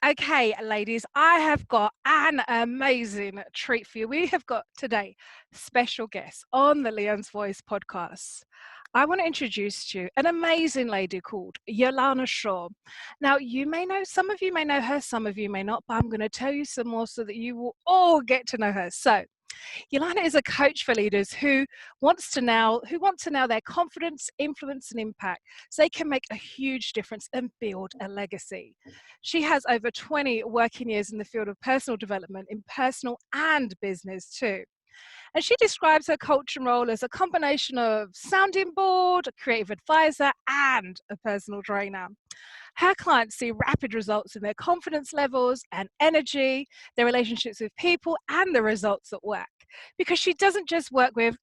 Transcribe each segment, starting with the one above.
Okay, ladies, I have got an amazing treat for you. We have got today special guests on the Leighanne's Voice podcast. I want to introduce to you an amazing lady called Yollana Shore. Now, some of you may know her, some of you may not, but I'm going to tell you some more so that you will all get to know her. So, Yollana is a coach for leaders who want to now their confidence, influence, and impact so they can make a huge difference and build a legacy. She has over 20 working years in the field of personal development in personal and business too. And she describes her coaching role as a combination of sounding board, a creative advisor, and a personal trainer. Her clients see rapid results in their confidence levels and energy, their relationships with people, and the results at work. Because she doesn't just work with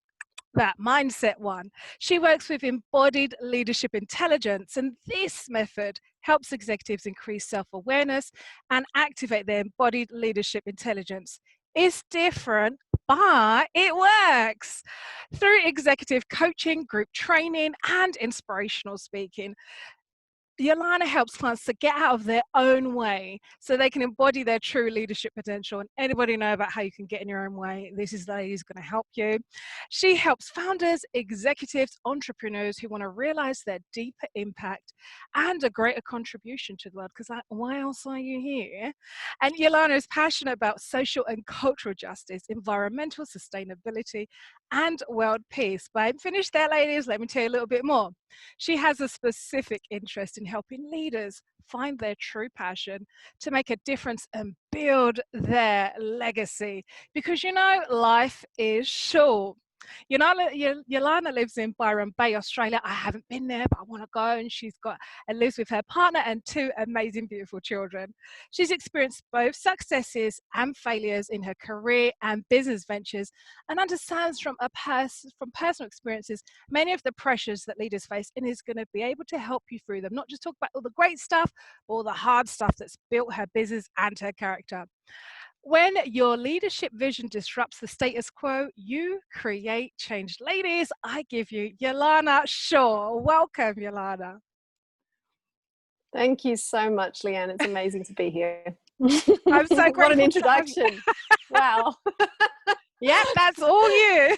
that mindset one, she works with embodied leadership intelligence. And this method helps executives increase self awareness and activate their embodied leadership intelligence. It's different, but it works. Through executive coaching, group training, and inspirational speaking, Yollana helps clients to get out of their own way so they can embody their true leadership potential. And anybody know about how you can get in your own way? This is the lady who's going to help you. She helps founders, executives, entrepreneurs who want to realize their deeper impact and a greater contribution to the world. Because why else are you here? And Yollana is passionate about social and cultural justice, environmental sustainability, and world peace. But I'm finished there, ladies. Let me tell you a little bit more. She has a specific interest in helping leaders find their true passion to make a difference and build their legacy. Because life is short. Yollana lives in Byron Bay, Australia. I haven't been there, but I want to go. And lives with her partner and two amazing, beautiful children. She's experienced both successes and failures in her career and business ventures, and understands from personal experiences many of the pressures that leaders face, and is going to be able to help you through them. Not just talk about all the great stuff, but all the hard stuff that's built her business and her character. When your leadership vision disrupts the status quo, you create change. Ladies, I give you Yollana Shore. Welcome, Yollana. Thank you so much, Leighanne. It's amazing to be here. I'm so grateful. What an introduction. Wow. Yeah, that's all you.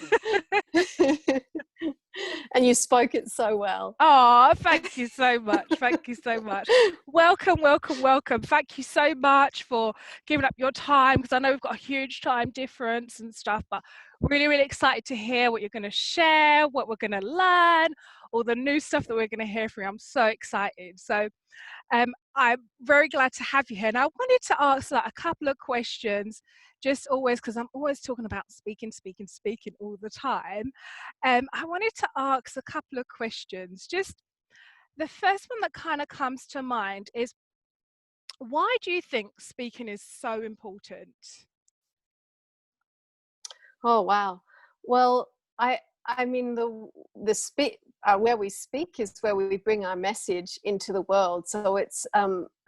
And you spoke it so well. Oh, thank you so much. Thank you so much. Welcome, welcome, welcome. Thank you so much for giving up your time, because I know we've got a huge time difference and stuff, but really, really excited to hear what you're going to share, what we're going to learn, all the new stuff that we're going to hear from you. I'm so excited. So I'm very glad to have you here. And I wanted to ask a couple of questions, just always, because I'm always talking about speaking all the time. I wanted to ask a couple of questions. Just the first one that kind of comes to mind is, why do you think speaking is so important? Oh, wow. Well, I mean, where we speak is where we bring our message into the world. So it's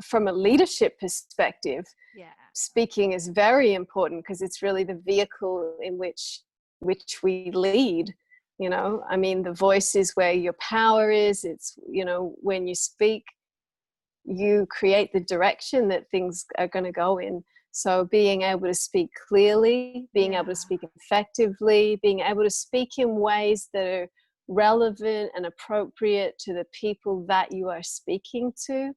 from a leadership perspective, Yeah. speaking is very important, because it's really the vehicle in which we lead. I mean, the voice is where your power is. It's, when you speak, you create the direction that things are going to go in. So being able to speak clearly, being able to speak effectively, being able to speak in ways that are relevant and appropriate to the people that you are speaking to,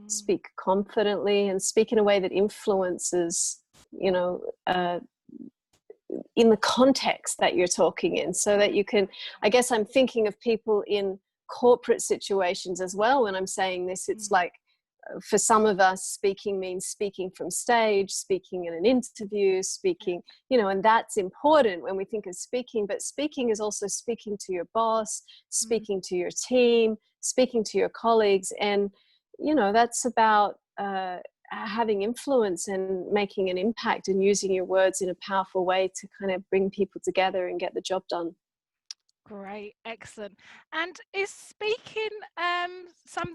speak confidently, and speak in a way that influences, in the context that you're talking in, so that you can, I guess I'm thinking of people in corporate situations as well when I'm saying this. It's like, for some of us, speaking means speaking from stage, speaking in an interview, speaking, and that's important when we think of speaking. But speaking is also speaking to your boss, speaking to your team, speaking to your colleagues. And, that's about having influence and making an impact and using your words in a powerful way to kind of bring people together and get the job done. Great, excellent. And is speaking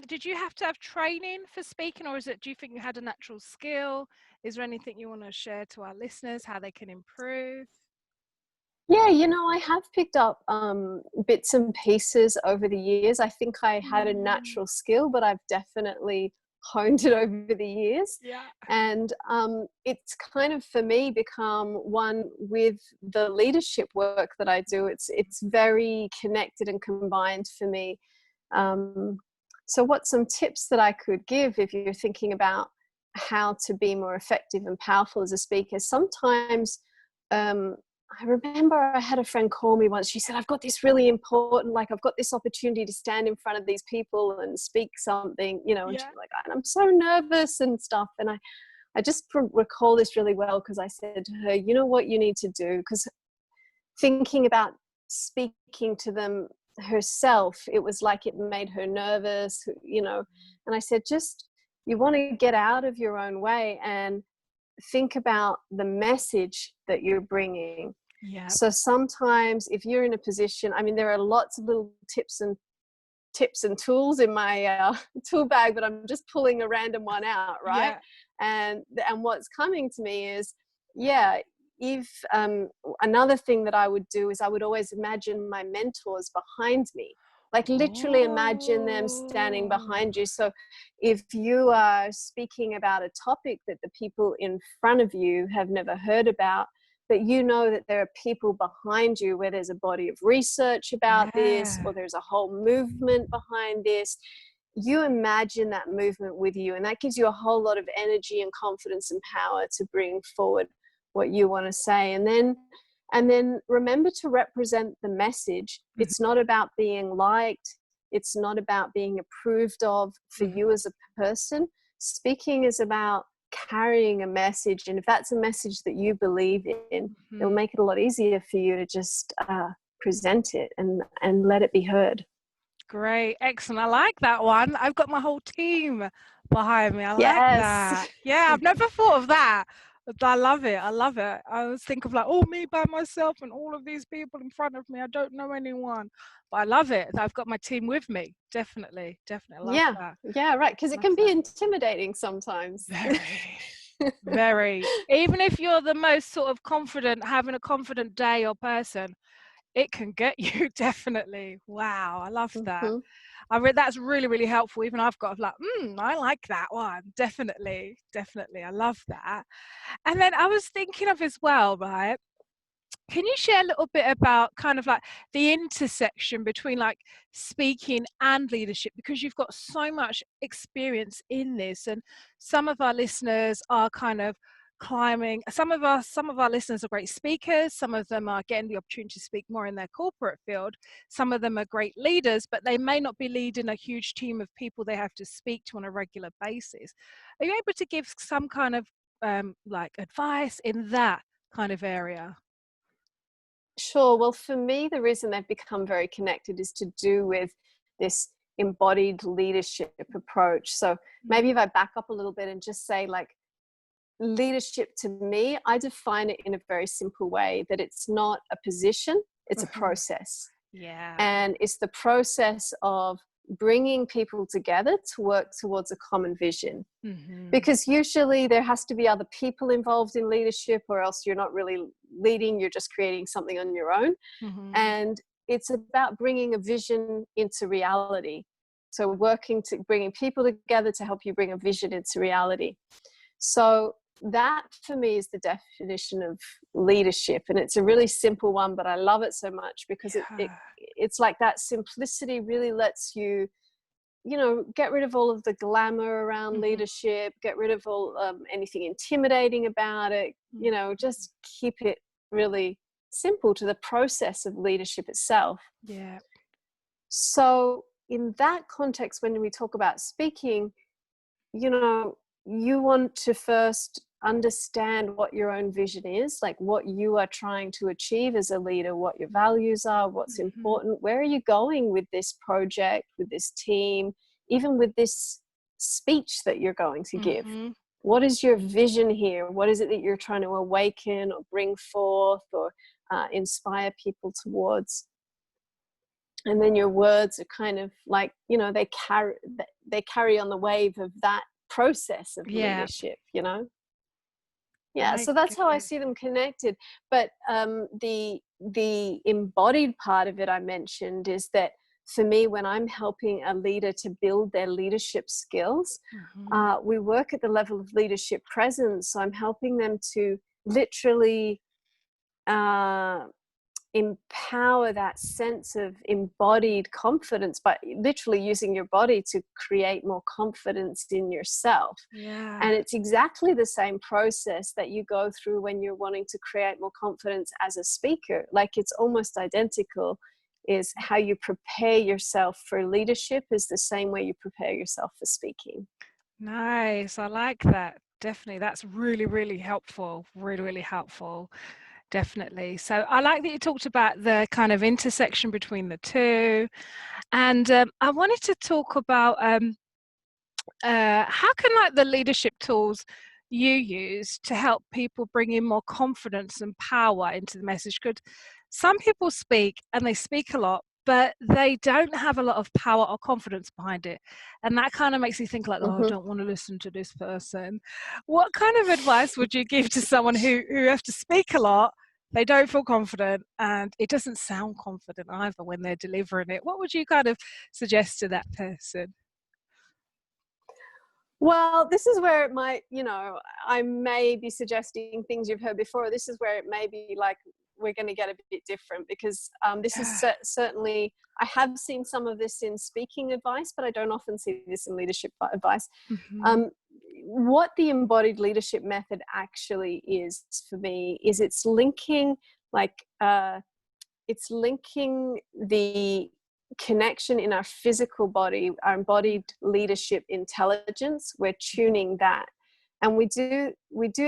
did you have to have training for speaking, or do you think you had a natural skill? Is there anything you want to share to our listeners, how they can improve? Yeah, I have picked up bits and pieces over the years. I think I had a natural skill, but I've definitely honed it over the years. Yeah. And it's kind of, for me, become one with the leadership work that I do. It's very connected and combined for me. So what's some tips that I could give if you're thinking about how to be more effective and powerful as a speaker? Sometimes I remember I had a friend call me once. She said, I've got this really important, like, I've got this opportunity to stand in front of these people and speak something, you know, and Yeah. she's like, and I'm so nervous and stuff. And I just recall this really well, because I said to her, you know what you need to do? Because thinking about speaking to them herself, it was like it made her nervous, you know. And I said, just, you want to get out of your own way and think about the message that you're bringing. Yeah. So sometimes if you're in a position, I mean, there are lots of little tips and tools in my tool bag, but I'm just pulling a random one out, right? Yeah. And what's coming to me is, yeah, if another thing that I would do is I would always imagine my mentors behind me. Like, literally imagine them standing Oh. behind you. So if you are speaking about a topic that the people in front of you have never heard about, but you know that there are people behind you where there's a body of research about this, Yeah. or there's a whole movement behind this, you imagine that movement with you, and that gives you a whole lot of energy and confidence and power to bring forward what you want to say. And then remember to represent the message. Mhm. It's not about being liked. It's not about being approved of for Mhm. you as a person. Speaking is about carrying a message. And if that's a message that you believe in, it will Mhm. make it a lot easier for you to just present it and let it be heard. Great. Excellent. I like that one. I've got my whole team behind me. I like Yes. that. Yeah, I've never thought of that. But I love it. I love it. I always think of like, oh, me by myself and all of these people in front of me. I don't know anyone. But I love it. I've got my team with me. Definitely. Definitely. I love Yeah. that. Yeah, right. Because it Love can be that. intimidating sometimes. Very. Very. Even if you're the most sort of confident, having a confident day or person, it can get you. Definitely. Wow. I love that. Mhm. That's really, really helpful. Even I've got like, I like that one. Definitely, definitely. I love that. And then I was thinking of as well, right? Can you share a little bit about kind of like the intersection between like speaking and leadership? Because you've got so much experience in this, and some of our listeners are kind of climbing. Some of our listeners are great speakers. Some of them are getting the opportunity to speak more in their corporate field. Some of them are great leaders, but they may not be leading a huge team of people they have to speak to on a regular basis. Are you able to give some kind of like advice in that kind of area? Sure. Well, for me, the reason they've become very connected is to do with this embodied leadership approach. So maybe if I back up a little bit and just say, like, leadership to me, I define it in a very simple way, that it's not a position, it's a Mhm. process. Yeah. And it's the process of bringing people together to work towards a common vision. Mhm. Because usually there has to be other people involved in leadership, or else you're not really leading, you're just creating something on your own. Mhm. And it's about bringing a vision into reality. So working to bringing people together to help you bring a vision into reality. So that for me is the definition of leadership, and it's a really simple one, but I love it so much because Yeah. it's like that simplicity really lets you, you know, get rid of all of the glamour around Mhm. leadership, get rid of all anything intimidating about it, you Mhm. know, just keep it really simple to the process of leadership itself. Yeah. So in that context, when we talk about speaking, you know, you want to first understand what your own vision is, like what you are trying to achieve as a leader, what your values are, what's Mhm. important, where are you going with this project, with this team, even with this speech that you're going to give. Mhm. What is your vision here? What is it that you're trying to awaken or bring forth or inspire people towards? And then your words are kind of like, you know, they carry on the wave of that process of Yeah. leadership, you know. Yeah, I so that's get how I it. see them connected. But the embodied part of it I mentioned is that for me, when I'm helping a leader to build their leadership skills, we work at the level of leadership presence. So I'm helping them to literally empower that sense of embodied confidence by literally using your body to create more confidence in yourself. Yeah. And it's exactly the same process that you go through when you're wanting to create more confidence as a speaker. Like, it's almost identical. Is how you prepare yourself for leadership is the same way you prepare yourself for speaking. Nice. I like that. Definitely. That's really, really helpful. Really, really helpful. Definitely. So I like that you talked about the kind of intersection between the two. And I wanted to talk about how can like the leadership tools you use to help people bring in more confidence and power into the message? Because some people speak and they speak a lot, but they don't have a lot of power or confidence behind it. And that kind of makes you think like, oh, I don't want to listen to this person. What kind of advice would you give to someone who have to speak a lot? They don't feel confident and it doesn't sound confident either when they're delivering it. What would you kind of suggest to that person? Well, this is where it might, I may be suggesting things you've heard before. This is where it may be like we're going to get a bit different, because this is certainly, I have seen some of this in speaking advice, but I don't often see this in leadership advice. What the embodied leadership method actually is for me is it's linking the connection in our physical body, our embodied leadership intelligence. We're tuning that. And we do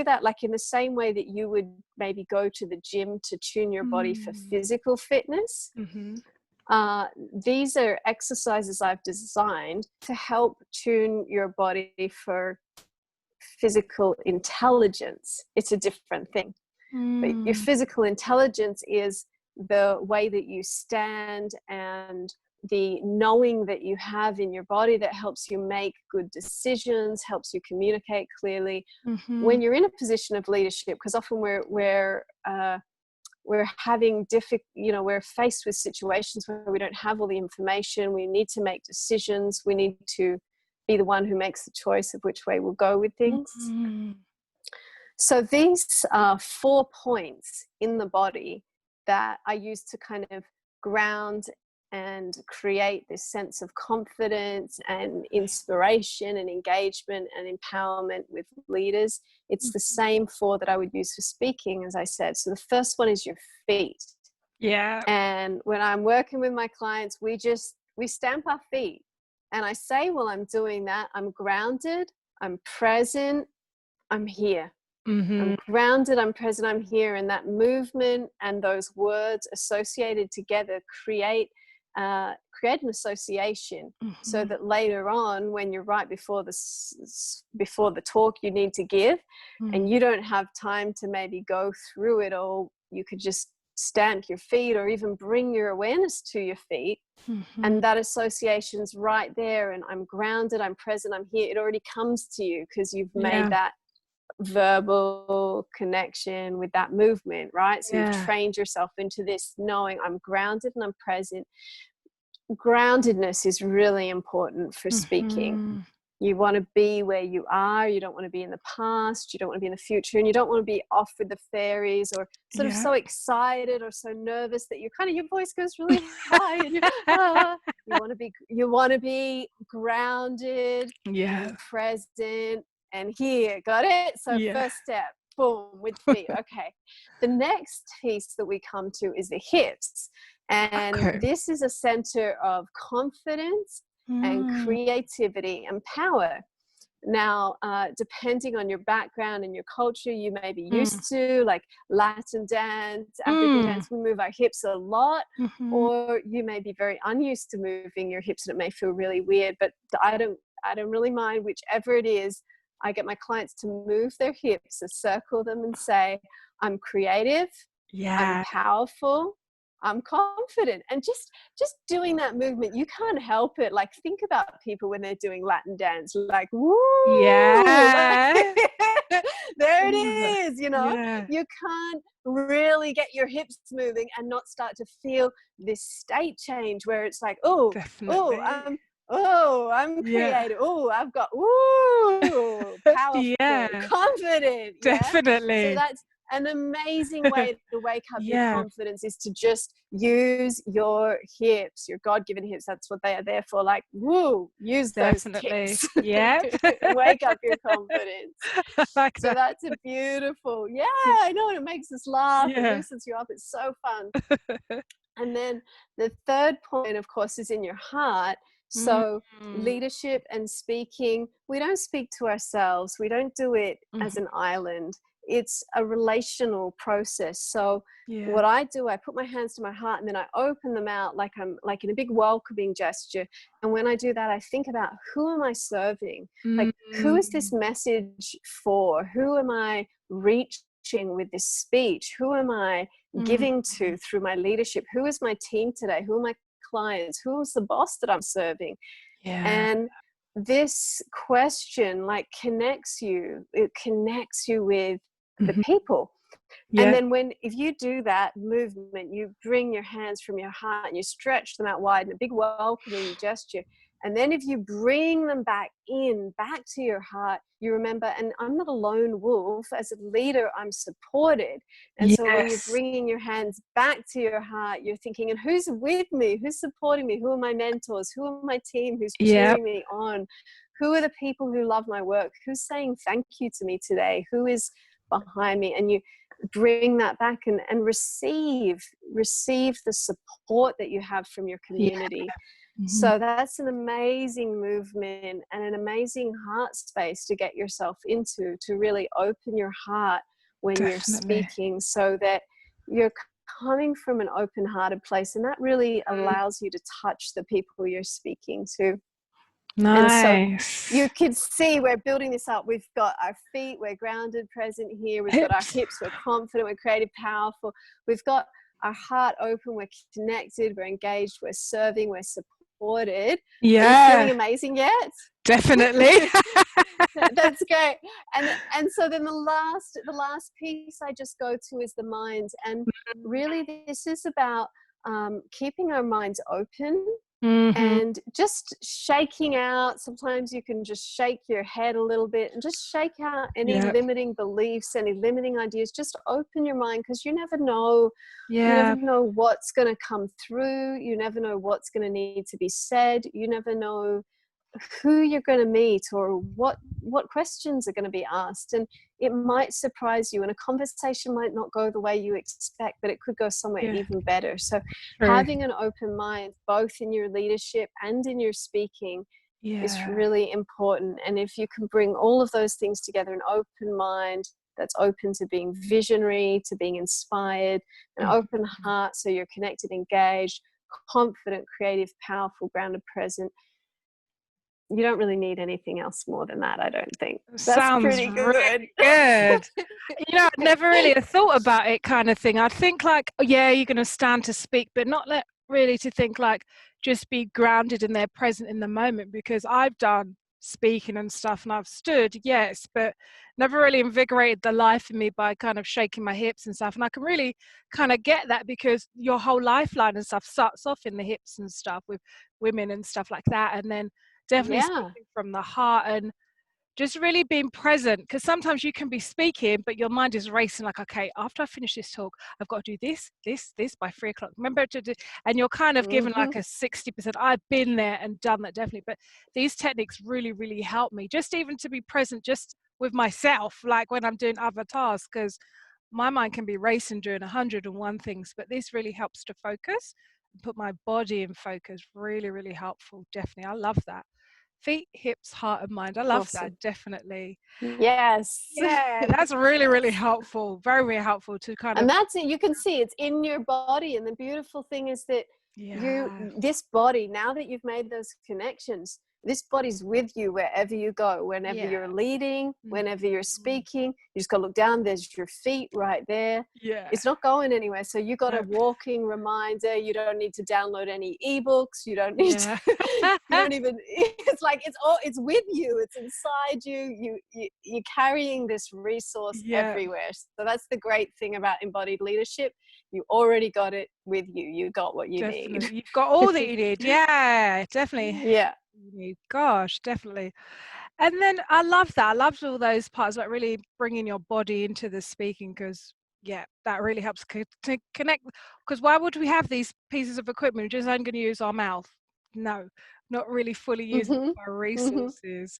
that like in the same way that you would maybe go to the gym to tune your body for physical fitness. These are exercises I've designed to help tune your body for physical intelligence. It's a different thing. But your physical intelligence is the way that you stand and the knowing that you have in your body that helps you make good decisions, helps you communicate clearly. When you're in a position of leadership, because often we're having we're faced with situations where we don't have all the information. We need to make decisions. We need to be the one who makes the choice of which way we'll go with things. So these are 4 points in the body that I use to kind of ground and create this sense of confidence and inspiration and engagement and empowerment with leaders. It's the same 4 that I would use for speaking, as I said. So the first one is your feet. Yeah. And when I'm working with my clients, we stamp our feet. And I say, while I'm doing that, I'm grounded, I'm present, I'm here. I'm grounded, I'm present, I'm here. And that movement and those words associated together create an association, so that later on, when you're right before the talk you need to give, and you don't have time to maybe go through it all, you could just stamp your feet or even bring your awareness to your feet. And that association's right there. And I'm grounded, I'm present, I'm here. It already comes to you because you've made that verbal connection with that movement, right? So you've trained yourself into this knowing I'm grounded and I'm present. Groundedness is really important for speaking. You want to be where you are. You don't want to be in the past. You don't want to be in the future. And you don't want to be off with the fairies or sort of so excited or so nervous that your voice goes really high. And you want to be grounded and present and here. Got it? So first step, boom, with feet. Okay. The next piece that we come to is the hips. And this is a center of confidence and creativity and power. Now, depending on your background and your culture, you may be used to like Latin dance, African dance, we move our hips a lot, or you may be very unused to moving your hips and it may feel really weird, but I don't really mind whichever it is. I get my clients to move their hips, to circle them and say, I'm creative, I'm powerful, I'm confident. And just doing that movement, you can't help it. Like, think about people when they're doing Latin dance, like, woo, There it Love it. is, you know. Yeah, You can't really get your hips moving and not start to feel this state change where it's like, oh, oh, definitely. I'm Yeah. creative. Oh, I've got, ooh, powerful, Yeah, confident. Yeah. So definitely. that's an amazing way to wake up your Yeah, confidence, is to just use your hips, your God-given hips. That's what they are there for. Like, woo, use those definitely. hips. Yep. Wake up your confidence. I like So that. that's a beautiful, yeah, I know, it makes us laugh, it Yeah. loosens you up, it's so fun. And then the third point, of course, is in your heart. So Mm. leadership and speaking, we don't speak to ourselves. We don't do it as Mhm. an island. It's a relational process. So Yeah. what I do, I put my hands to my heart and then I open them out like I'm like in a big welcoming gesture. And when I do that, I think about, who am I serving? Like, who is this Mm. message for? Who am I reaching with this speech? Who am I Mm. giving to through my leadership? Who is my team today? Who are my clients? Who is the boss that I'm serving? Yeah. And this question like connects you, it connects you with the Mhm. people. And Yeah. then if you do that movement, you bring your hands from your heart and you stretch them out wide in a big welcoming gesture. And then if you bring them back to your heart, you remember, and I'm not a lone wolf. As a leader, I'm supported. And so when you're Yes. bringing your hands back to your heart, you're thinking, and who's with me? Who's supporting me? Who are my mentors? Who are my team? Who's Yep. cheering me on? Who are the people who love my work? Who's saying thank you to me today? Who is behind me? And you bring that back and receive the support that you have from your Yeah. community. Mhm. So that's an amazing movement and an amazing heart space to get yourself into, to really open your heart when you're Definitely. speaking, so that you're coming from an open-hearted place, and that really Mm. allows you to touch the people you're speaking to. And so you Nice. can see we're building this up. We've got our feet, we're grounded, present here. We've got our Hips. hips, we're confident, we're creative, powerful. We've got our heart open, we're connected, we're engaged, we're serving, we're supported. Are you feeling Yeah. amazing yet? Definitely. That's great. And so then the last piece I just go to is the mind. And really this is about keeping our minds open Mhm. and just shaking out. Sometimes you can just shake your head a little bit and just shake out any Yep. limiting beliefs, any limiting ideas. Just open your mind, because you never know Yeah. what's going to come through. You never know what's going to need to be said. You never know who you're going to meet, or what questions are going to be asked, and it might surprise you, and a conversation might not go the way you expect, but it could go somewhere Yeah. even better. So True. having an open mind, both in your leadership and in your speaking, is Yeah. really important. And if you can bring all of those things together, an open mind that's open to being visionary, to being inspired, an Mhm. open heart so you're connected, engaged, confident, creative, powerful, grounded, present, you don't really need anything else more than that, I don't think. That's Sounds pretty good. really good. I'd never really thought about it kind of thing. I'd think like, oh, yeah, you're going to stand to speak, but not really to think like just be grounded in there, present in the moment, because I've done speaking and stuff and I've stood, yes, but never really invigorated the life in me by kind of shaking my hips and stuff. And I can really kind of get that, because your whole lifeline and stuff starts off in the hips and stuff with women and stuff like that. And then definitely Yeah. speaking from the heart and just really being present, because sometimes you can be speaking but your mind is racing, like, okay, after I finish this talk I've got to do this by 3 o'clock, remember to do, and you're kind of given Hmm. like a 60%. I've been there and done that, definitely, but these techniques really help me just even to be present just with myself, like when I'm doing other tasks, because my mind can be racing doing 101 things, but this really helps to focus and put my body in focus. Really helpful. Definitely, I love that. Feet, hips, heart, and mind. I love that, Awesome. definitely. Yes. Yeah, that's really helpful. Very helpful to kind And of, that's it. You can see it's in your body. And the beautiful thing is that yeah. this body, now that you've made those connections, This body's with you wherever you go, whenever you're leading, whenever you're speaking. You just got to look down. There's your feet right there. Yeah. It's not going anywhere. So you got a walking reminder. You don't need to download any ebooks. You don't need to, you don't even, it's like, it's with you. It's inside you. You're carrying this resource everywhere. So that's the great thing about embodied leadership. You already got it with you. You got what you need. You've got all that you need. Yeah, definitely. Yeah. Gosh, definitely. And then I love that. I loved all those parts, like really bringing your body into the speaking, because that really helps to connect. Because why would we have these pieces of equipment? We're just only going to use our mouth. No, not really fully using our resources.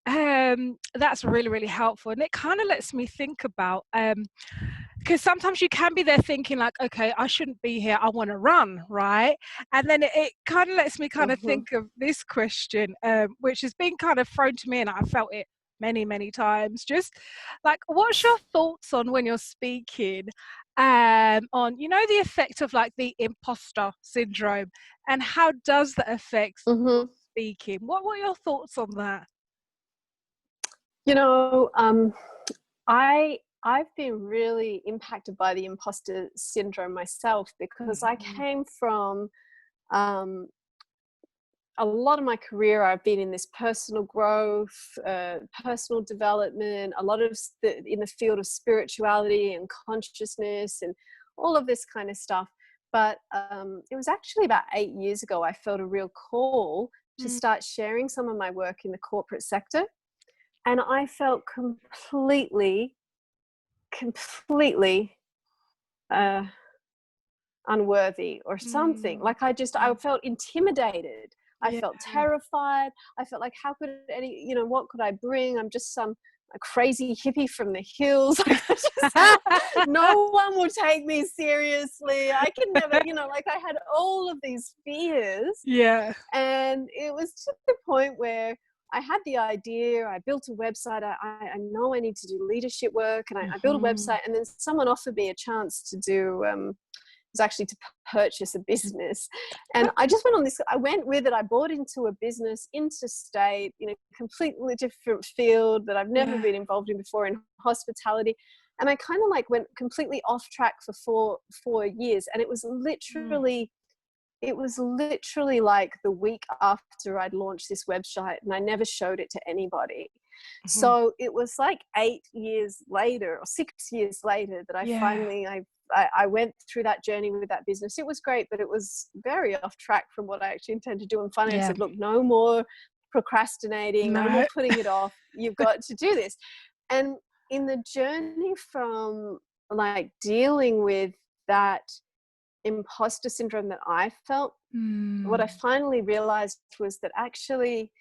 That's really, really helpful. And it kind of lets me think about, because sometimes you can be there thinking like, okay, I shouldn't be here, I want to run, right? And then it kind of lets me kind of think of this question, which has been kind of thrown to me, and I felt it many, many times. Just like, what's your thoughts on when you're speaking, on, the effect of like the imposter syndrome, and how does that affect speaking? What are your thoughts on that? I've been really impacted by the imposter syndrome myself, because I came from a lot of my career, I've been in this personal growth, personal development, a lot of in the field of spirituality and consciousness and all of this kind of stuff. But it was actually about 8 years ago, I felt a real call to start sharing some of my work in the corporate sector. And I felt completely unworthy or something. Like I felt intimidated. I felt terrified. I felt like, how could what could I bring? I'm just a crazy hippie from the hills. No one will take me seriously. I can never, like I had all of these fears. Yeah. And it was to the point where I had the idea, I built a website, I know I need to do leadership work, and I built a website, and then someone offered me a chance to do, was actually to purchase a business. And I just went on this, I went with it, I bought into a business, interstate, completely different field that I've never been involved in before, in hospitality. And I kind of like went completely off track for four years. And it was literally like the week after I'd launched this website, and I never showed it to anybody. So it was like 8 years later or 6 years later that I finally, I went through that journey with that business. It was great, but it was very off track from what I actually intended to do. And finally I said, look, no more procrastinating, no more putting it off. You've got to do this. And in the journey from like dealing with that imposter syndrome that I felt, what I finally realized was that actually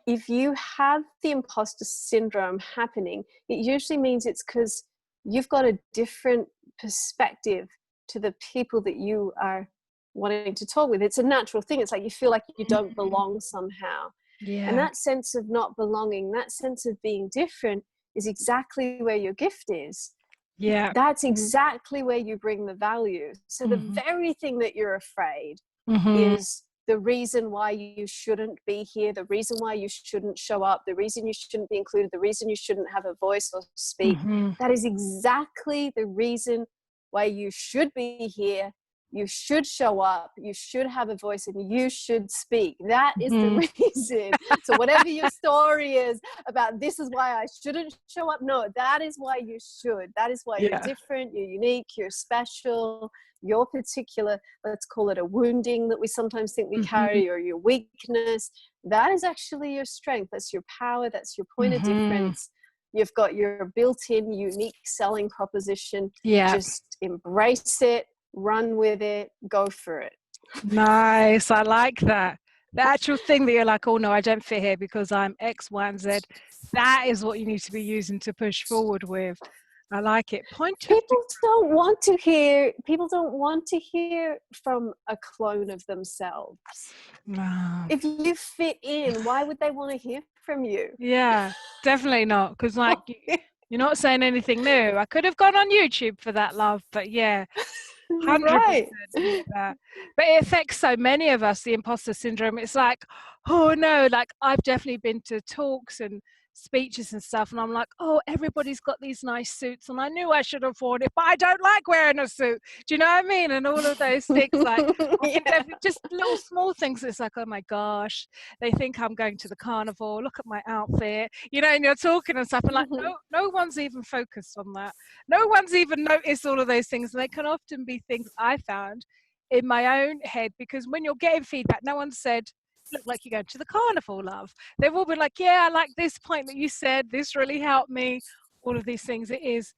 if you have the imposter syndrome happening, it usually means it's because you've got a different perspective to the people that you are wanting to talk with. It's a natural thing. It's like you feel like you don't belong somehow. And that sense of not belonging, that sense of being different, is exactly where your gift is. That's exactly where you bring the value. So the very thing that you're afraid is the reason why you shouldn't be here, the reason why you shouldn't show up, the reason you shouldn't be included, the reason you shouldn't have a voice or speak. That is exactly the reason why you should be here. You should show up, you should have a voice, and you should speak. That is the reason. So whatever your story is about, this is why I shouldn't show up. No, that is why you should. That is why you're different, you're unique, you're special. Your particular, let's call it a wounding that we sometimes think we carry, or your weakness, that is actually your strength. That's your power. That's your point of difference. You've got your built-in unique selling proposition. Just embrace it, run with it, go for it. Nice. I like that. The actual thing that you're like, oh no, I don't fit here because I'm X, Y, and Z. That is what you need to be using to push forward with. I like it. People don't want to hear from a clone of themselves. Wow. If you fit in, why would they want to hear from you? Yeah, definitely not. Because like you're not saying anything new. I could have gone on YouTube for that, love, but yeah. 100% Right. see that. But it affects so many of us, the imposter syndrome. It's like, oh no, like I've definitely been to talks and speeches and stuff, and I'm like, oh, everybody's got these nice suits, and I knew I should have worn it, but I don't like wearing a suit. Do you know what I mean? And all of those things, like, I think Yeah. they're just little small things. It's like, oh my gosh, they think I'm going to the carnival. Look at my outfit, you know, and you're talking and stuff, and like, Mhm. no one's even focused on that. No one's even noticed all of those things. And they can often be things I found in my own head, because when you're getting feedback, no one said, look like you're going to the carnival, love. They've all been like, yeah, I like this point that you said, this really helped me, all of these things. It is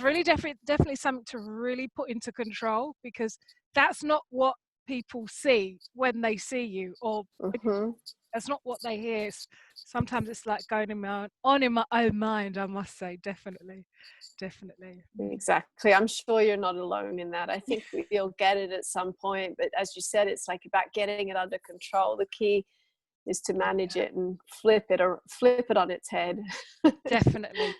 really definitely something to really put into control, because that's not what people see when they see you, or Mhm. that's not what they hear. Sometimes it's like going in my own mind, I must say. Definitely. Exactly. I'm sure you're not alone in that. I think we'll get it at some point, but as you said, it's like about getting it under control. The key is to manage it and flip it on its head. Definitely.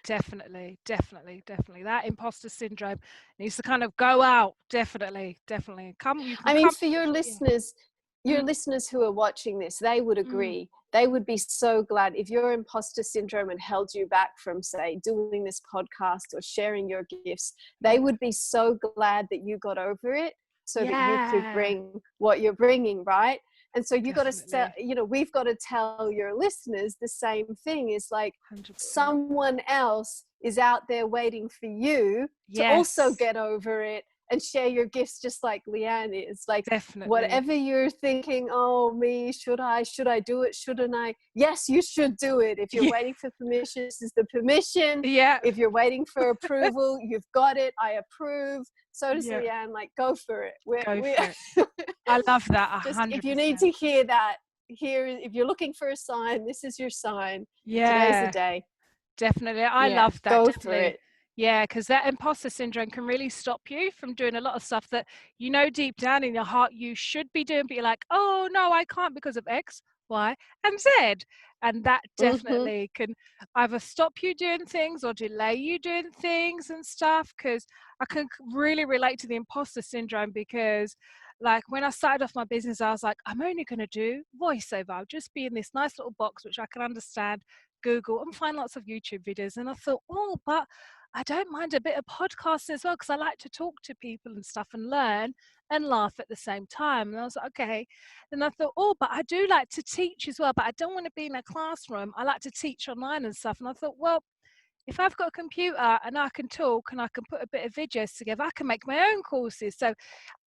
That imposter syndrome needs to kind of go out. Definitely. You can I mean, come. for your Yeah. listeners who are watching this, they would Mm. agree. They would be so glad if your imposter syndrome had held you back from, say, doing this podcast or sharing your gifts. They would be so glad that you got over it so that you could Yeah. bring what you're bringing, right? And so you got to, Definitely. we've got to tell your listeners the same thing. Is like 100%. someone else is out there waiting for you to also Yes. get over it and share your gifts, just like Leighanne is. Like, Definitely. whatever you're thinking, oh me, should I do it, shouldn't I? Yes, you should do it. If you're Yeah. waiting for permission, this is the permission. Yeah. If you're waiting for approval, you've got it. I approve. So does Yeah. Leighanne. Like, go for it. Go We for it. I love that. just, if you 100%. need to hear that, here, if you're looking for a sign, this is your sign. Today's the Yeah. day. Definitely. I Yeah, love that. go for Definitely. it. Yeah, because that imposter syndrome can really stop you from doing a lot of stuff that you know deep down in your heart you should be doing, but you're like, oh no, I can't because of X, Y, and Z. And that Mm-hmm. definitely can either stop you doing things or delay you doing things and stuff. Because I can really relate to the imposter syndrome, because like when I started off my business, I was like, I'm only going to do voiceover. I'll just be in this nice little box which I can understand, Google, and find lots of YouTube videos. And I thought, oh, but I don't mind a bit of podcasting as well, because I like to talk to people and stuff and learn and laugh at the same time. And I was like, okay. Then I thought, oh, but I do like to teach as well, but I don't want to be in a classroom. I like to teach online and stuff. And I thought, well, if I've got a computer and I can talk and I can put a bit of videos together, I can make my own courses. So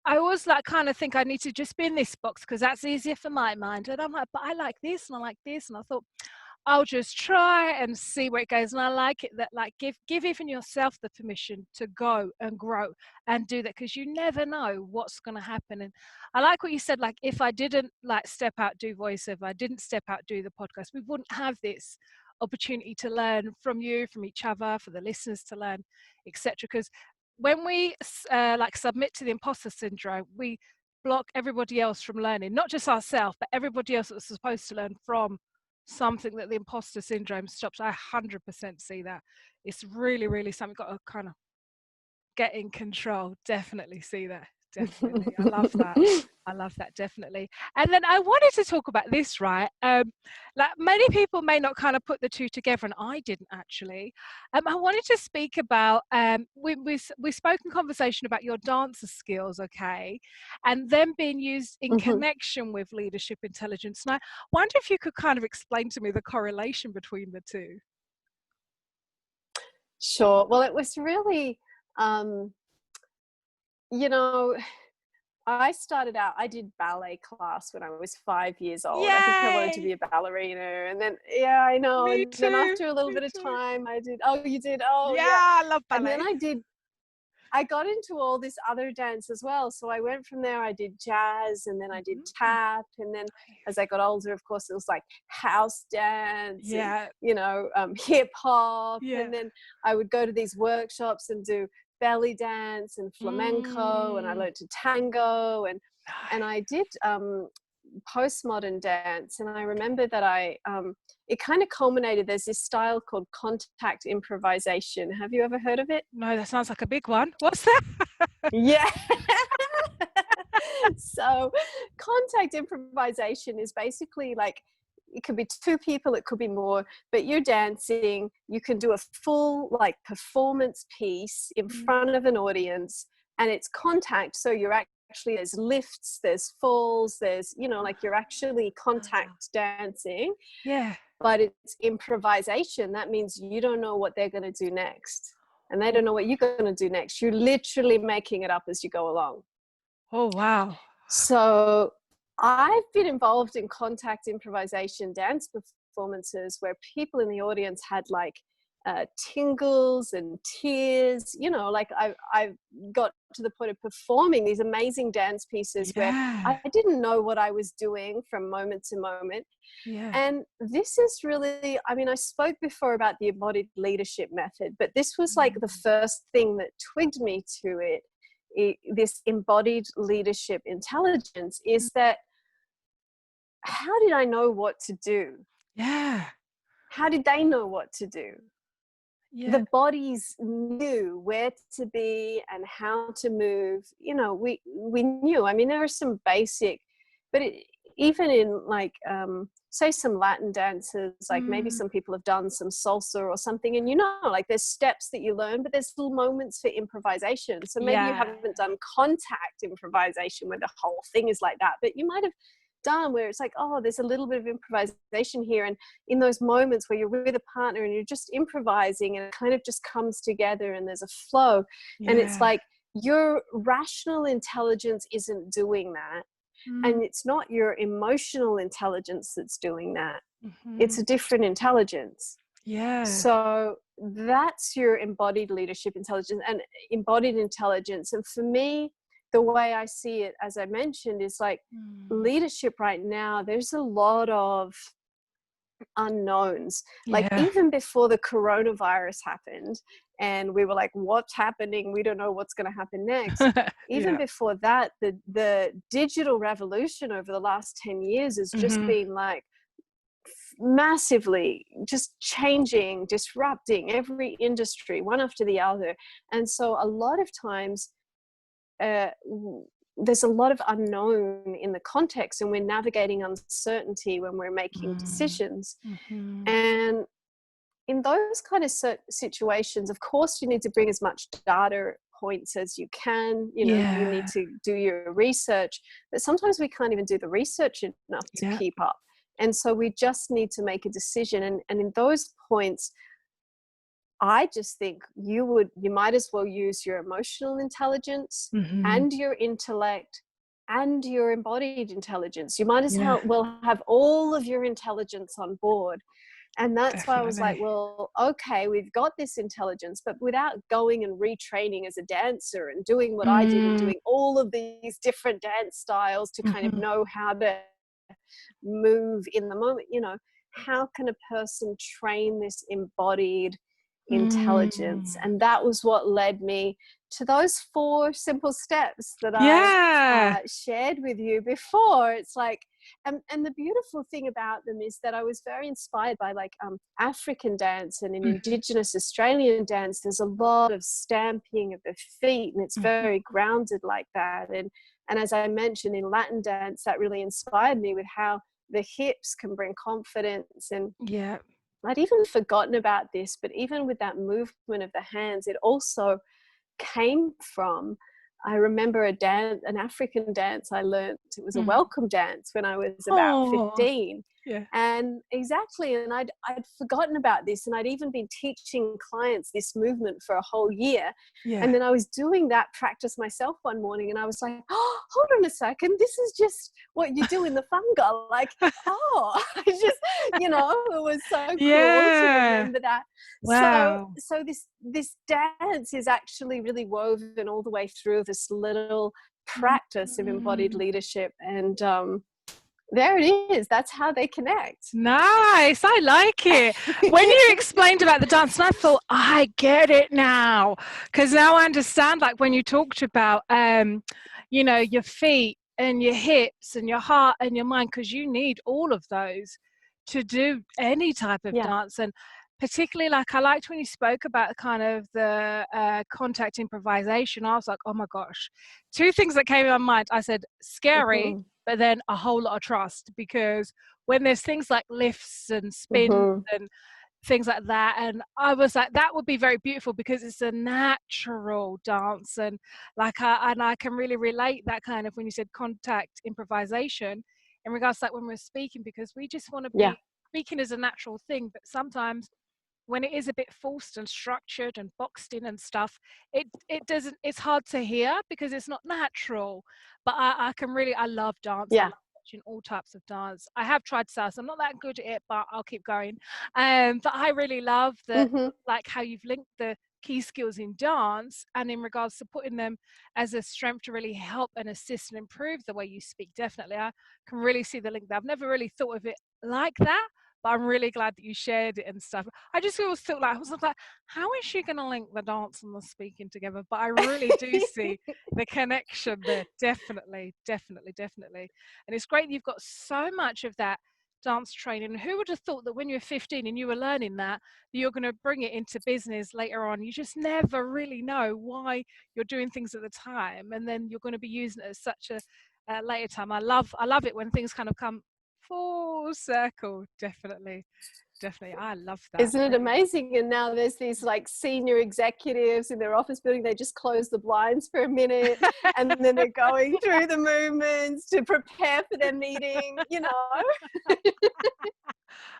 I always like kind of think I need to just be in this box because that's easier for my mind. And I'm like, but I like this and I like this. And I thought, I'll just try and see where it goes. And I like it that like give even yourself the permission to go and grow and do that, because you never know what's going to happen. And I like what you said, like if I didn't like step out, do voiceover, I didn't step out, do the podcast, we wouldn't have this opportunity to learn from you, from each other, for the listeners to learn, etc. Because when we like submit to the imposter syndrome, we block everybody else from learning, not just ourselves, but everybody else that's supposed to learn from something that the imposter syndrome stops. I 100% see that. It's really something got to kind of get in control. Definitely see that. Definitely. I love that. I love that, definitely. And then I wanted to talk about this, right? Like many people may not kind of put the two together, and I didn't actually. I wanted to speak about, we spoke in conversation about your dancer skills, okay? And them being used in Mhm. connection with leadership intelligence. And I wonder if you could kind of explain to me the correlation between the two. Sure. Well, it was really, um, you know, I started out, I did ballet class when I was 5 years old. I think I wanted to Yay! be a ballerina. And then, yeah, I know. Me And then too. after a little Me bit of too. time, I did, oh, you did? Oh, Yeah, yeah. I love And then ballet. I got into all this other dance as well. So I went from there, I did jazz, and then I did Mhm. tap. And then as I got older, of course, it was like house dance and, Yeah, hip hop. yeah. And then I would go to these workshops and do belly dance and flamenco, and I Mm. learned to tango, and I Nice. did postmodern dance. And I remember that it kind of culminated. There's this style called contact improvisation. Have you ever heard of it? No, that sounds like a big one. What's that? Yeah. So contact improvisation is basically like, it could be two people, it could be more, but you're dancing, you can do a full like performance piece in front of an audience, and it's contact. So you're actually, there's lifts, there's falls, there's, you know, like you're actually contact dancing. Yeah. But it's improvisation. That means you don't know what they're going to do next, and they don't know what you're going to do next. You're literally making it up as you go along. Oh, wow. So I've been involved in contact improvisation dance performances where people in the audience had like tingles and tears. You know, like I've got to the point of performing these amazing dance pieces where Yeah. I didn't know what I was doing from moment to moment. Yeah. And this is really, I mean, I spoke before about the embodied leadership method, but this was like the first thing that twigged me to it. This embodied leadership intelligence is that, how did I know what to do? Yeah. How did they know what to do? Yeah. The bodies knew where to be and how to move. You know, we knew. I mean, there are some basic, but even in like say some Latin dances, like maybe some people have done some salsa or something, and you know, like there's steps that you learn, but there's little moments for improvisation. So maybe you haven't done contact improvisation where the whole thing is like that, but you might have done where it's like, oh, there's a little bit of improvisation here. And in those moments where you're with a partner and you're just improvising and it kind of just comes together and there's a flow, and it's like your rational intelligence isn't doing that. And it's not your emotional intelligence that's doing that. It's a different intelligence. Yeah. So that's your embodied leadership intelligence and embodied intelligence. And for me, the way I see it, as I mentioned, is like leadership right now, there's a lot of unknowns. Like even before the coronavirus happened and we were like, what's happening? We don't know what's going to happen next. Even before that, the digital revolution over the last 10 years has just been like massively just changing, disrupting every industry, one after the other. And so a lot of times there's a lot of unknown in the context, and we're navigating uncertainty when we're making decisions. And in those kind of situations, of course, you need to bring as much data points as you can. You know, you need to do your research, but sometimes we can't even do the research enough to keep up. And so we just need to make a decision. And in those points, I just think you might as well use your emotional intelligence and your intellect and your embodied intelligence. You might as well have all of your intelligence on board. And that's why I was like, well, okay, we've got this intelligence, but without going and retraining as a dancer and doing what I did and doing all of these different dance styles to kind of know how to move in the moment, you know, how can a person train this embodied intelligence? And that was what led me to those 4 simple steps that I shared with you before. It's like, and the beautiful thing about them is that I was very inspired by like African dance and in Indigenous Australian dance. There's a lot of stamping of the feet, and it's very grounded like that. And as I mentioned, in Latin dance, that really inspired me with how the hips can bring confidence. And I'd even forgotten about this, but even with that movement of the hands, it also came from, I remember an African dance I learned. It was a welcome dance when I was about 15. And exactly, and I'd forgotten about this, and I'd even been teaching clients this movement for a whole year. And then I was doing that practice myself one morning, and I was like, oh, hold on a second, this is just what you do in the funga. Like, oh, I just, you know, it was so cool to remember that. Wow. So this dance is actually really woven all the way through this little practice of embodied leadership. And there it is. That's how they connect. Nice. I like it. When you explained about the dance, I thought, I get it now. Because now I understand, like when you talked about, you know, your feet and your hips and your heart and your mind, because you need all of those to do any type of dance. And particularly like I liked when you spoke about kind of the contact improvisation. I was like, oh my gosh, two things that came in my mind. I said scary, Mm-hmm. but then a whole lot of trust, because when there's things like lifts and spins Mm-hmm. and things like that, and I was like, that would be very beautiful because it's a natural dance, and like I can really relate that kind of when you said contact improvisation in regards to like when we're speaking, because we just want to Yeah. be speaking is a natural thing, but sometimes when it is a bit forced and structured and boxed in and stuff, it doesn't, it's hard to hear because it's not natural. But I can really, I love dance. I Yeah. love watching all types of dance. I have tried salsa. I'm not that good at it, but I'll keep going. But I really love the Mm-hmm. like how you've linked the key skills in dance and in regards to putting them as a strength to really help and assist and improve the way you speak. Definitely, I can really see the link there. I've never really thought of it like that, but I'm really glad that you shared it and stuff. I just always felt like, I was like, how is she going to link the dance and the speaking together? But I really do see the connection there. Definitely, definitely, definitely. And it's great that you've got so much of that dance training. Who would have thought that when you were 15 and you were learning that you're going to bring it into business later on? You just never really know why you're doing things at the time, and then you're going to be using it as such a later time. I love it when things kind of come full circle. Definitely, definitely. I love that. Isn't it amazing? And now there's these like senior executives in their office building, they just close the blinds for a minute and then they're going through the movements to prepare for their meeting, you know.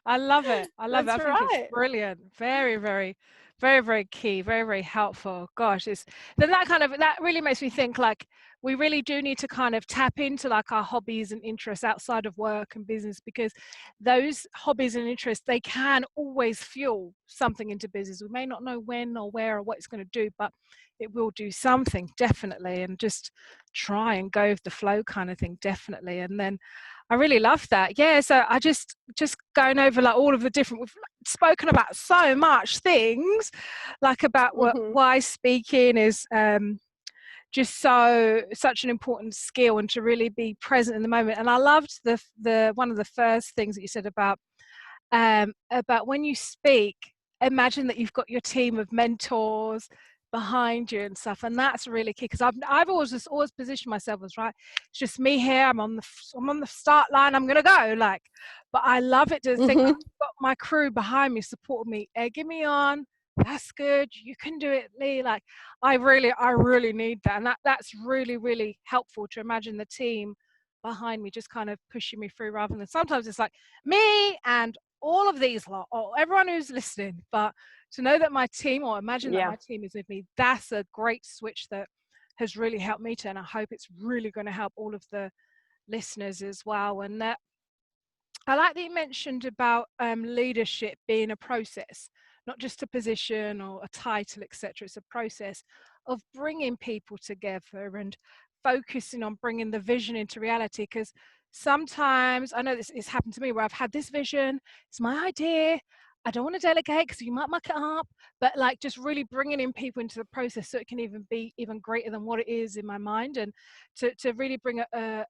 I love it. I love it. I That's think it's right. brilliant. Very, very, very, very key. Very, very helpful. Gosh, it's then that kind of that really makes me think like we really do need to kind of tap into like our hobbies and interests outside of work and business, because those hobbies and interests, they can always fuel something into business. We may not know when or where or what it's going to do, but it will do something definitely. And just try and go with the flow kind of thing, definitely. And then I really love that. Yeah, so I just going over like all of the different, we've spoken about so much things, like about Mm-hmm. why speaking is just such an important skill, and to really be present in the moment. And I loved the one of the first things that you said about when you speak, imagine that you've got your team of mentors behind you and stuff, and that's really key, because I've always positioned myself as, right, it's just me here, I'm on the start line, I'm gonna go, like, but I love it to think Mm-hmm. I've got my crew behind me supporting me, egging me on. That's good, you can do it, Lee. Like, I really need that, and that's really, really helpful to imagine the team behind me just kind of pushing me through, rather than sometimes it's like me and all of these lot, or everyone who's listening. But to know that my team, or imagine that Yeah. my team is with me, that's a great switch that has really helped me to, and I hope it's really going to help all of the listeners as well. And that I like that you mentioned about leadership being a process, not just a position or a title, etc. It's a process of bringing people together and focusing on bringing the vision into reality. Because sometimes, I know this has happened to me, where I've had this vision, it's my idea, I don't want to delegate because you might muck it up, but like just really bringing in people into the process so it can even be even greater than what it is in my mind, and to really bring a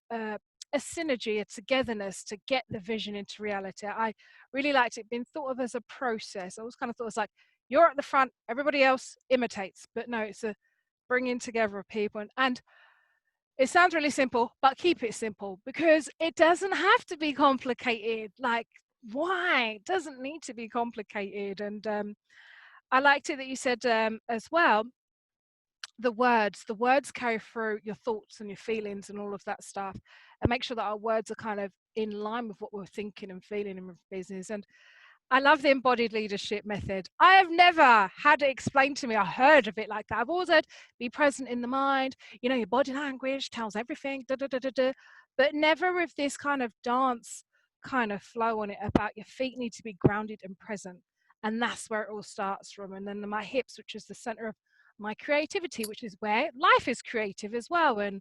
synergy, a togetherness to get the vision into reality. I really liked it being thought of as a process. I always kind of thought it was like, you're at the front, everybody else imitates, but no, it's a bringing together of people. And it sounds really simple, but keep it simple, because it doesn't have to be complicated. Like, why? It doesn't need to be complicated. And I liked it that you said as well, the words carry through your thoughts and your feelings and all of that stuff, and make sure that our words are kind of in line with what we're thinking and feeling in business. And I love the embodied leadership method. I have never had it explained to me. I heard of it like that. I've always heard be present in the mind, your body language tells everything, da, da, da, da, da, but never with this kind of dance kind of flow on it, about your feet need to be grounded and present. And that's where it all starts from. And then my hips, which is the center of my creativity, which is where life is creative as well. And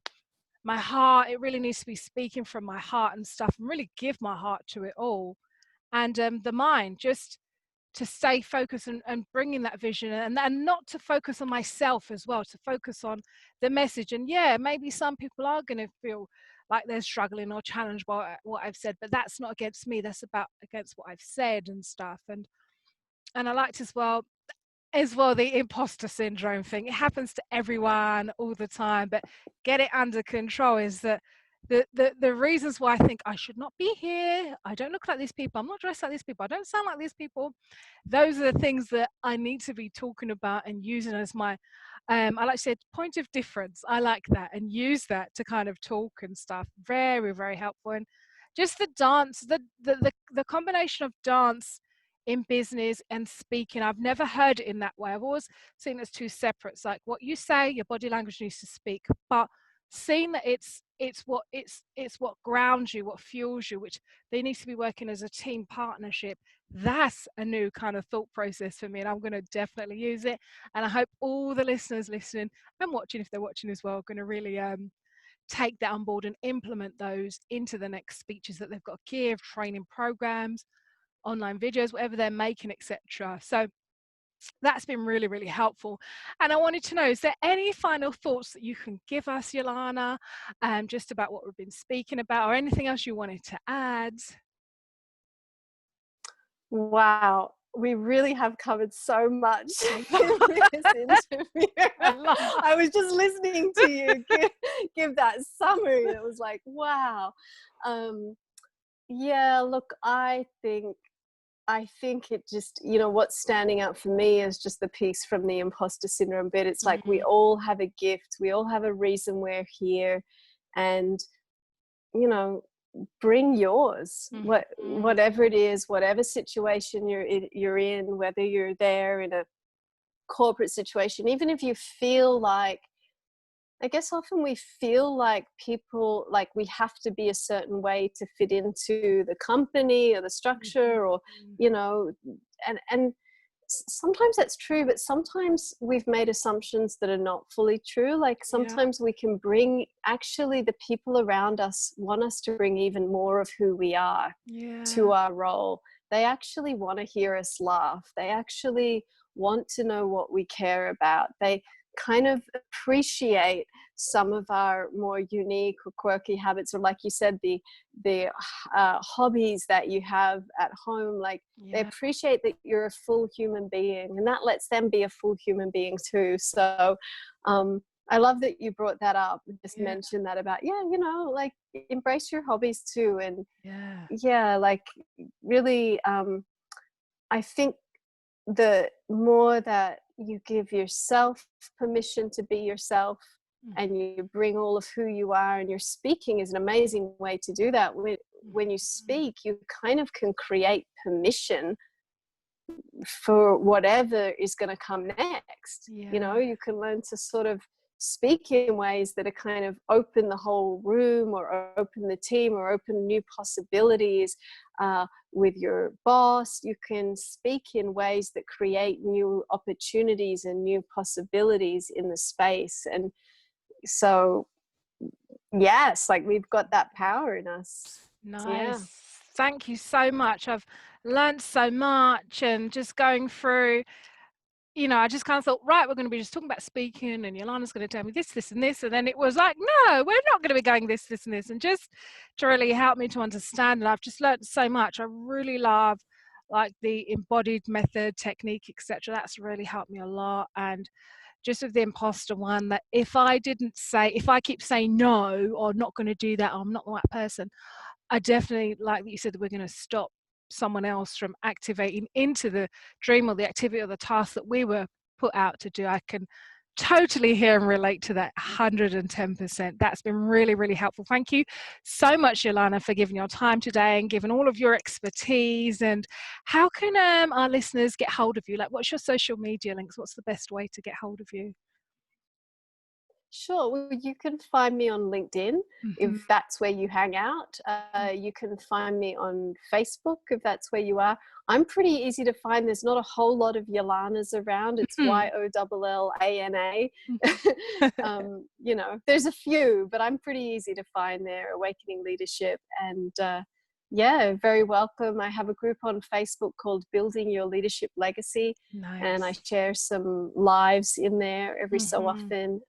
my heart, it really needs to be speaking from my heart and stuff, and really give my heart to it all. And the mind, just to stay focused, and bringing that vision, and not to focus on myself as well, to focus on the message. And yeah, maybe some people are going to feel like they're struggling or challenged by what I've said, but that's not against me, that's about against what I've said and stuff. And And I liked as well the imposter syndrome thing. It happens to everyone all the time, but get it under control. Is that the reasons why I think I should not be here, I don't look like these people, I'm not dressed like these people, I don't sound like these people, those are the things that I need to be talking about and using as my I like to say point of difference. I like that, and use that to kind of talk and stuff. Very, very helpful. And just the dance, the combination of dance in business and speaking, I've never heard it in that way. I've always seen it as two separate. It's like what you say, your body language needs to speak, but seeing that it's what grounds you, what fuels you, which they need to be working as a team partnership. That's a new kind of thought process for me, and I'm going to definitely use it. And I hope all the listeners listening and watching, if they're watching as well, are going to really take that on board and implement those into the next speeches that they've got to give, training programs, online videos, whatever they're making, etc. So that's been really, really helpful. And I wanted to know, is there any final thoughts that you can give us, Yollana, just about what we've been speaking about, or anything else you wanted to add? Wow, we really have covered so much in this interview. I was just listening to you give that summary. It was like, wow. Yeah, look, I think it just, what's standing out for me is just the piece from the imposter syndrome bit. It's like we all have a gift, we all have a reason we're here, and bring yours. Whatever it is, whatever situation you're in, whether you're there in a corporate situation, even if you feel like, I guess often we feel like people, like we have to be a certain way to fit into the company or the structure, or and sometimes that's true, but sometimes we've made assumptions that are not fully true. Like sometimes we can bring, actually the people around us want us to bring even more of who we are to our role. They actually want to hear us laugh. They actually want to know what we care about. They kind of appreciate some of our more unique or quirky habits, or like you said, the hobbies that you have at home. Like they appreciate that you're a full human being, and that lets them be a full human being too. So I love that you brought that up and just mentioned that about like embrace your hobbies too. And like really I think the more that you give yourself permission to be yourself, and you bring all of who you are, and your speaking is an amazing way to do that. When you speak, you kind of can create permission for whatever is going to come next. You can learn to sort of speak in ways that are kind of open the whole room, or open the team, or open new possibilities with your boss. You can speak in ways that create new opportunities and new possibilities in the space. And so yes, like we've got that power in us. Nice. Thank you so much. I've learned so much, and just going through, I just kind of thought, right, we're going to be just talking about speaking, and Yollana's going to tell me this, this, and this. And then it was like, no, we're not going to be going this, this, and this. And just to really help me to understand. And I've just learned so much. I really love like the embodied method, technique, etc. That's really helped me a lot. And just with the imposter one, that if I keep saying no, or not going to do that, or I'm not the right person, I definitely, like you said, that we're going to stop someone else from activating into the dream or the activity or the task that we were put out to do. I can totally hear and relate to that 110%. That's been really, really helpful. Thank you so much, Yollana, for giving your time today and giving all of your expertise. And how can our listeners get hold of you? Like, what's your social media links? What's the best way to get hold of you? Sure. Well, you can find me on LinkedIn if that's where you hang out. You can find me on Facebook if that's where you are. I'm pretty easy to find. There's not a whole lot of Yollanas around. It's Yollana. There's a few, but I'm pretty easy to find there. Awakening Leadership. And very welcome. I have a group on Facebook called Building Your Leadership Legacy. Nice. And I share some lives in there every so often.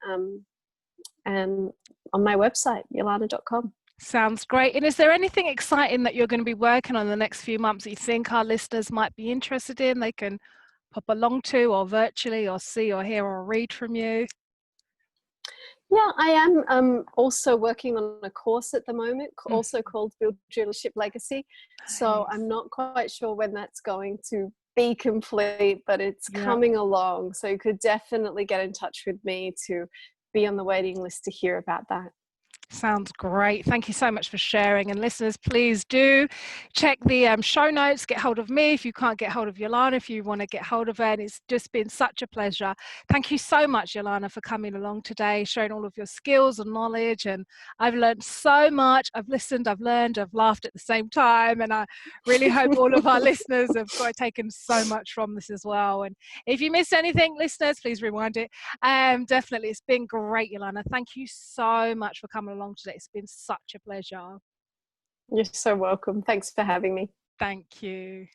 And on my website, Yollana.com. Sounds great. And is there anything exciting that you're going to be working on in the next few months that you think our listeners might be interested in? They can pop along to, or virtually, or see or hear or read from you? Yeah, I am also working on a course at the moment, also called Build Your Leadership Legacy. So Nice. I'm not quite sure when that's going to be complete, but it's Yeah. coming along. So you could definitely get in touch with me to be on the waiting list to hear about that. Sounds great. Thank you so much for sharing. And listeners, please do check the show notes. Get hold of me if you can't get hold of Yollana, if you want to get hold of her. And it's just been such a pleasure. Thank you so much, Yollana, for coming along today, sharing all of your skills and knowledge. And I've learned so much. I've listened, I've learned, I've laughed at the same time. And I really hope all of our listeners have taken so much from this as well. And if you missed anything, listeners, please rewind it. Definitely, it's been great, Yollana. Thank you so much for coming along today. It's been such a pleasure. You're so welcome. Thanks for having me. Thank you.